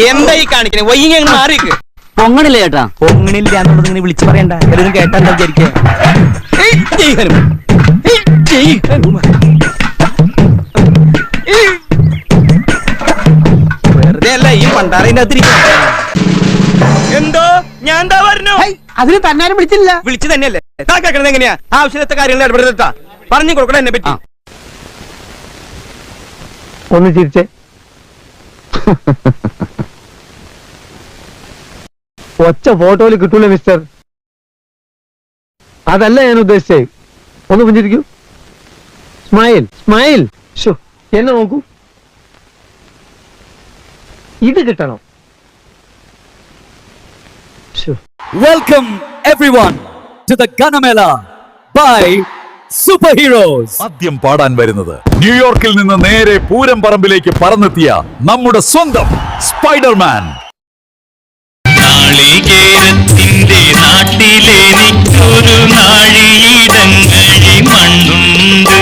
എന്താ ഈ കാണിക്കണേ? വൈകി മാറിക്ക്. പൊങ്ങണില്ല ചേട്ടാ. പൊങ്ങണില്ല എന്നുള്ളത് ഇങ്ങനെ വിളിച്ചു പറയണ്ട. എല്ലാവരും കേട്ടാ എന്താ വിചാരിക്കുക? വെറുതെ അല്ല ഈ പണ്ടാറിന്റെ അകത്തിരിക്ക. എന്തോ ഞാൻ എന്താ പറഞ്ഞു? അതിന് തന്നാരും വിളിച്ചില്ല. വിളിച്ചു തന്നെയല്ലേ? കേൾക്കണത് എങ്ങനെയാ? ആവശ്യത്തെ കാര്യങ്ങൾ ഇടപെടുത്താ പറഞ്ഞു കൊടുക്കണം എന്നെ പറ്റി. ഒന്ന് ചിരിച്ചേ. ഒച്ച ഫോട്ടോയിൽ കിട്ടൂല മിസ്റ്റർ. അതല്ല ഞാൻ ഉദ്ദേശിച്ചേ. ഒന്ന് പുഞ്ചിരിക്കൂ. Smile smile. എന്നെ നോക്കൂ. ഇത് കിട്ടണം. വെൽക്കം എവരിവൺ ടു ദ ഗാനമേള ബൈ സൂപ്പർ ഹീറോസ്. ആദ്യം പാടാൻ വരുന്നത് ന്യൂയോർക്കിൽ നിന്ന് നേരെ പൂരം പറമ്പിലേക്ക് പറന്നെത്തിയ നമ്മുടെ സ്വന്തം സ്പൈഡർമാൻ. നാളികേരത്തിന്റെ നാട്ടിലെനിക്കൊരു നാഴിയിടങ്ങഴി മണ്ണുണ്ട്,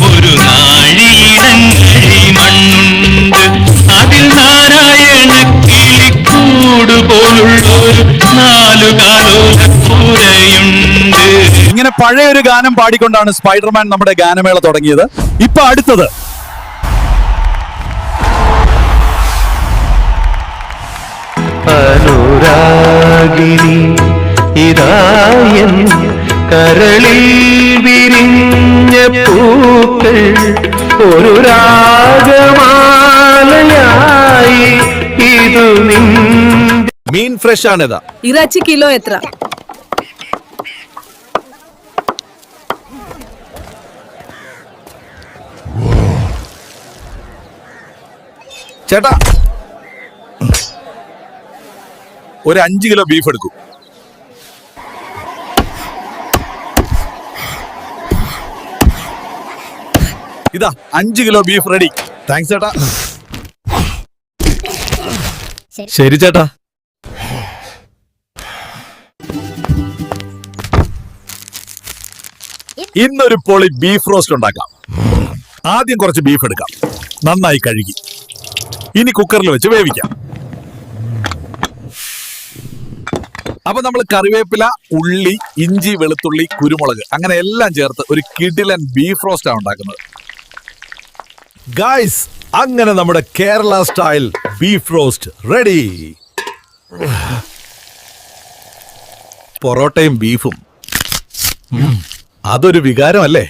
ഒരു നാഴിയിടങ്ങഴി മണ്ണുണ്ട്, അതിൽ നാരായണ കിളിക്കൂട് പോലുള്ളൊരു നാലുകാലോലപ്പുരയുണ്ട്. ഇങ്ങനെ പഴയൊരു ഗാനം പാടിക്കൊണ്ടാണ് സ്പൈഡർമാൻ നമ്മുടെ ഗാനമേള തുടങ്ങിയത്. ഇപ്പൊ അടുത്തത് അനുരാഗിണി ഇതായൻ കരളിൽ വിരിഞ്ഞ പൂക്കൾ ഒരു രാഗമാലയായി ഇതു മീൻ ഫ്രഷ് ആണിതാ. ഇറച്ചി കിലോ എത്ര? ചേട്ടാ ഒരു 5 കിലോ ബീഫ് എടുക്കൂ. ഇതാ 5 കിലോ ബീഫ് റെഡി. താങ്ക്സ് ചേട്ടാ. ശരി ചേട്ടാ. ഇന്നൊരു പൊളി ബീഫ് റോസ്റ്റ് ഉണ്ടാക്കാം. ആദ്യം കുറച്ച് ബീഫ് എടുക്കാം, നന്നായി കഴുകി. ഇനി കുക്കറിൽ വെച്ച് വേവിക്കാം. അപ്പൊ നമ്മൾ കറിവേപ്പില, ഉള്ളി, ഇഞ്ചി, വെളുത്തുള്ളി, കുരുമുളക് അങ്ങനെ എല്ലാം ചേർത്ത് ഒരു കിടിലൻ ബീഫ് റോസ്റ്റ് ആണ് ഉണ്ടാക്കുന്നത്. ഗായ്സ്, അങ്ങനെ നമ്മുടെ Kerala style beef roast ready. പൊറോട്ടയും ബീഫും അതൊരു വികാരമല്ലേ?